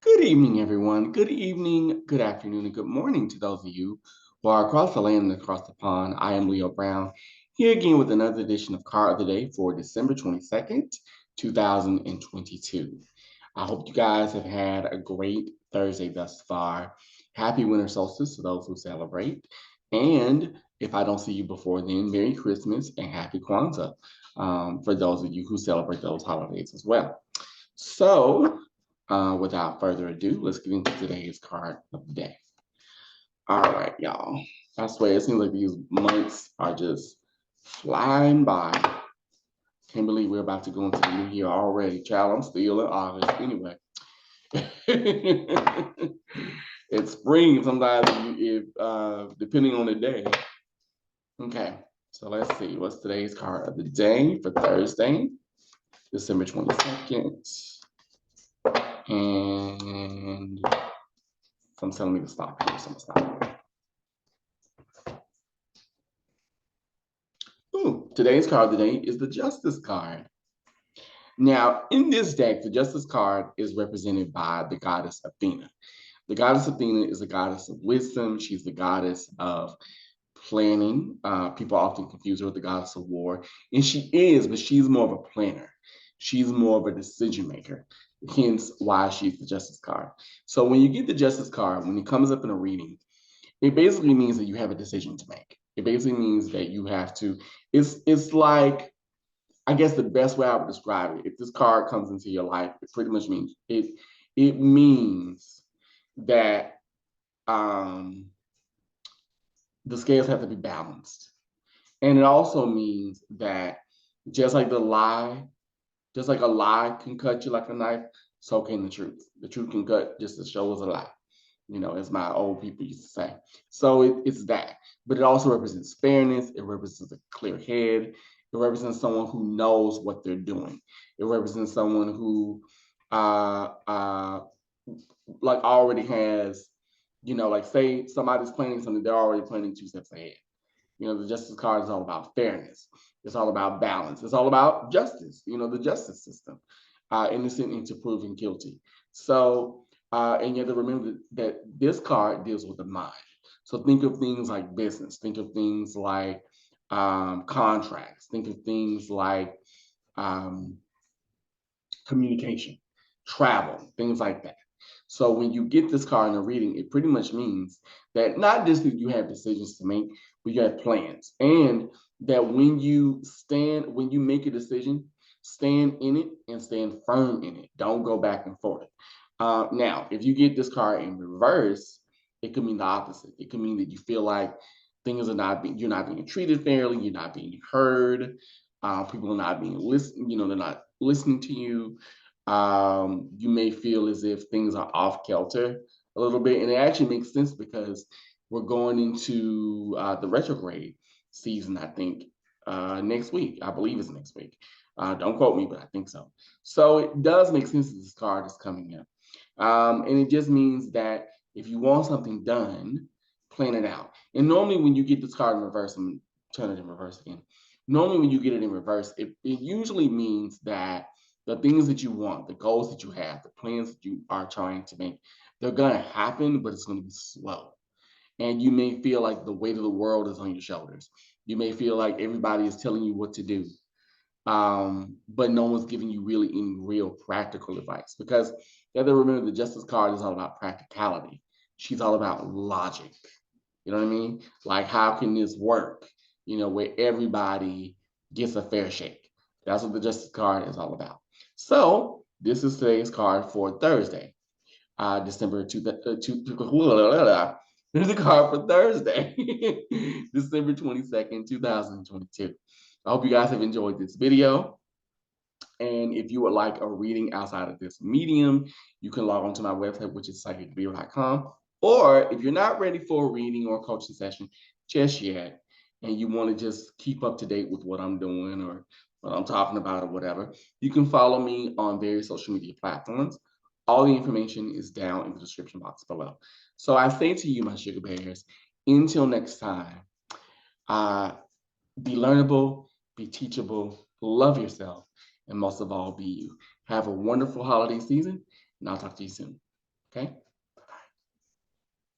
Good evening, everyone. Good evening, good afternoon, and good morning to those of you who are across the land and across the pond. I am Leo Brown, here again with another edition of Card of the Day for December 22nd, 2022. I hope you guys have had a great Thursday thus far. Happy winter solstice to those who celebrate. And if I don't see you before then, Merry Christmas and Happy Kwanzaa for those of you who celebrate those holidays as well. So, without further ado, let's get into today's card of the day. All right, y'all. I swear, it seems like these months are just flying by. Can't believe we're about to go into the new year already. Child, I'm still in August. Anyway, it's spring sometimes, if depending on the day. Okay, so let's see. What's today's card of the day for Thursday, December 22nd? And I'm telling me to stop here, so I'm gonna stop. Ooh, today's card of the day is the Justice card. Now, in this deck, the Justice card is represented by the goddess Athena. The goddess Athena is a goddess of wisdom. She's the goddess of planning. People often confuse her with the goddess of war, and she is, but she's more of a planner. She's more of a decision maker, hence why she's the Justice card. So when you get the Justice card, when it comes up in a reading, it basically means that you have a decision to make. It basically means that you have to, it's like, I guess the best way I would describe it, if this card comes into your life, it pretty much means it means that the scales have to be balanced. And it also means that just like the lie, just like a lie can cut you like a knife, so can the truth. The truth can cut just as sure as a lie, as my old people used to say. So it's that. But it also represents fairness. It represents a clear head. It represents someone who knows what they're doing. It represents someone who uh, uh, like already has, like say somebody's planning something, they're already planning 2 steps ahead. The justice card is all about fairness. It's all about balance. It's all about justice, the justice system, innocent until proven guilty. So, and you have to remember that this card deals with the mind. So think of things like business, think of things like contracts, think of things like um, communication, travel, things like that. So when you get this card in a reading, it pretty much means that not just that you have decisions to make, but you have plans. And that when you make a decision, stand in it and stand firm in it. Don't go back and forth. Now, if you get this card in reverse, it could mean the opposite. It could mean that you feel like you're not being treated fairly, you're not being heard, people are not being listened, they're not listening to you. You may feel as if things are off kilter a little bit, and it actually makes sense because we're going into the retrograde season. I think next week. I believe it's next week. Don't quote me, but I think so. So it does make sense that this card is coming up, and it just means that if you want something done, plan it out. And normally, when you get this card in reverse, and turn it in reverse again. Normally, when you get it in reverse, it usually means that the things that you want, the goals that you have, the plans that you are trying to make, they're going to happen, but it's going to be slow. And you may feel like the weight of the world is on your shoulders. You may feel like everybody is telling you what to do, but no one's giving you really any real practical advice. Because you have to remember the Justice card is all about practicality. She's all about logic. You know what I mean? Like, how can this work? Where everybody gets a fair shake. That's what the Justice card is all about. So, this is today's card for Thursday, December 2. Here's the card for Thursday, December 22nd, 2022. I hope you guys have enjoyed this video. And if you would like a reading outside of this medium, you can log on to my website, which is psychicleo.com. Or if you're not ready for a reading or a coaching session just yet, and you want to just keep up to date with what I'm doing or what I'm talking about or whatever, you can follow me on various social media platforms. All the information is down in the description box below. So I say to you, my sugar bears, until next time, uh, be learnable, be teachable, love yourself, and most of all, be you. Have a wonderful holiday season, and I'll talk to you soon. Okay.